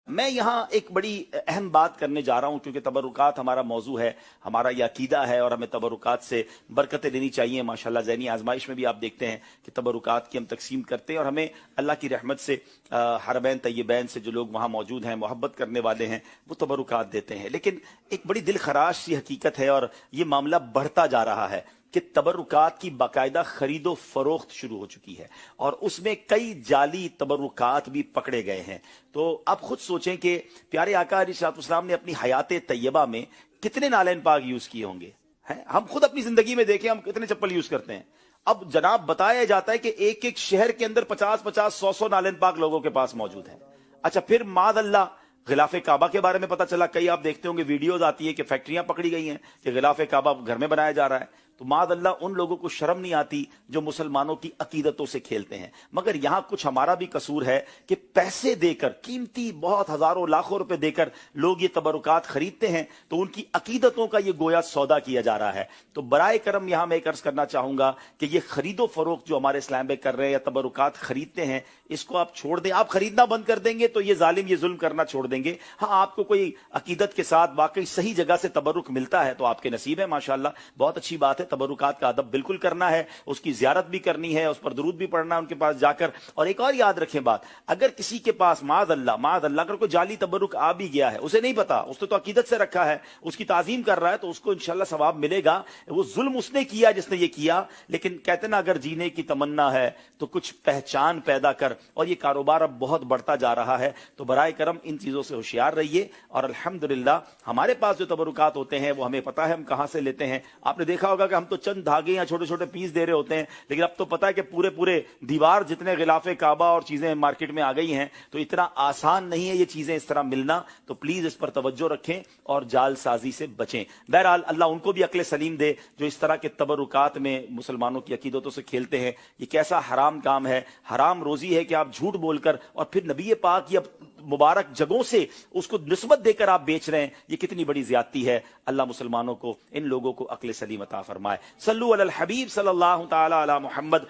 میں یہاں ایک بڑی اہم بات کرنے جا رہا ہوں، کیونکہ تبرکات ہمارا موضوع ہے، ہمارا یہ عقیدہ ہے اور ہمیں تبرکات سے برکتیں لینی چاہیے۔ ماشاءاللہ ذہنی آزمائش میں بھی آپ دیکھتے ہیں کہ تبرکات کی ہم تقسیم کرتے ہیں، اور ہمیں اللہ کی رحمت سے حرمین طیبین سے جو لوگ وہاں موجود ہیں، محبت کرنے والے ہیں، وہ تبرکات دیتے ہیں۔ لیکن ایک بڑی دل خراش سی حقیقت ہے، اور یہ معاملہ بڑھتا جا رہا ہے کہ تبرکات کی باقاعدہ خرید و فروخت شروع ہو چکی ہے، اور اس میں کئی جعلی تبرکات بھی پکڑے گئے ہیں۔ تو آپ خود سوچیں کہ پیارے آقا علیہ الصلوۃ والسلام نے اپنی حیات طیبہ میں کتنے نالین پاک یوز کیے ہوں گے؟ ہم خود اپنی زندگی میں دیکھیں ہم کتنے چپل یوز کرتے ہیں۔ اب جناب بتایا جاتا ہے کہ ایک ایک شہر کے اندر 50 100 نالین پاک لوگوں کے پاس موجود ہیں۔ اچھا، پھر معاذ اللہ غلاف کعبہ کے بارے میں پتا چلا، کئی آپ دیکھتے ہوں گے ویڈیوز آتی ہے کہ فیکٹریاں پکڑی گئی ہیں کہ غلاف کعبہ گھر میں بنایا جا رہا ہے۔ تو معاذ اللہ ان لوگوں کو شرم نہیں آتی جو مسلمانوں کی عقیدتوں سے کھیلتے ہیں۔ مگر یہاں کچھ ہمارا بھی قصور ہے کہ پیسے دے کر، قیمتی بہت ہزاروں لاکھوں روپے دے کر لوگ یہ تبرکات خریدتے ہیں، تو ان کی عقیدتوں کا یہ گویا سودا کیا جا رہا ہے۔ تو برائے کرم یہاں میں ایک عرض کرنا چاہوں گا کہ یہ خرید و فروخت جو ہمارے اسلام میں کر رہے ہیں یا تبرکات خریدتے ہیں، اس کو آپ چھوڑ دیں۔ آپ خریدنا بند کر دیں گے تو یہ ظالم یہ ظلم کرنا چھوڑ دیں گے۔ ہاں، آپ کو کوئی عقیدت کے ساتھ واقعی صحیح جگہ سے تبرک ملتا ہے تو آپ کے نصیب ہے، ماشاءاللہ بہت اچھی بات ہے۔ تبرکات کا ادب بالکل کرنا ہے، اس کی زیارت بھی کرنی ہے، اس پر درود بھی پڑھنا ہے ان کے پاس جا کر۔ اور ایک اور یاد رکھیں بات، اگر کسی کے پاس معاذ اللہ اگر کوئی جعلی تبرک آ بھی گیا ہے، اسے نہیں پتا، اس نے تو عقیدت سے رکھا ہے، اس کی تعظیم کر رہا ہے، تو اس کو انشاءاللہ ثواب ملے گا۔ وہ ظلم اس نے کیا جس نے یہ کیا، لیکن کہتے نا اگر جینے کی تمنا ہے تو کچھ پہچان پیدا کر، اور یہ کاروبار اب بہت بڑھتا جا رہا ہے۔ تو برائے کرم ان چیزوں سے ہوشیار رہیے، اور الحمدللہ ہمارے پاس جو تبرکات ہوتے ہیں وہ ہمیں پتا ہے ہم کہاں سے لیتے ہیں۔ آپ نے دیکھا ہوگا کہ ہم تو چند دھاگے یا چھوٹے چھوٹے پیس دے رہے ہوتے ہیں، لیکن اب تو پتا ہے کہ پورے دیوار جتنے غلاف کعبہ اور چیزیں مارکیٹ میں آ گئی ہیں، تو اتنا آسان نہیں ہے یہ چیزیں اس طرح ملنا۔ تو پلیز اس پر توجہ رکھیں اور جال سازی سے بچیں۔ بہرحال اللہ ان کو بھی عقل سلیم دے جو اس طرح کے تبرکات میں مسلمانوں کی عقیدتوں سے کھیلتے ہیں۔ یہ کیسا حرام کام ہے، حرام روزی ہے کہ آپ جھوٹ بول کر اور پھر نبی پاک یا مبارک جگہوں سے اس کو نسبت دے کر آپ بیچ رہے ہیں، یہ کتنی بڑی زیادتی ہے۔ اللہ مسلمانوں کو، ان لوگوں کو عقل سلیم عطا فرمائے۔ صلو علی الحبیب صلی اللہ تعالی علی محمد۔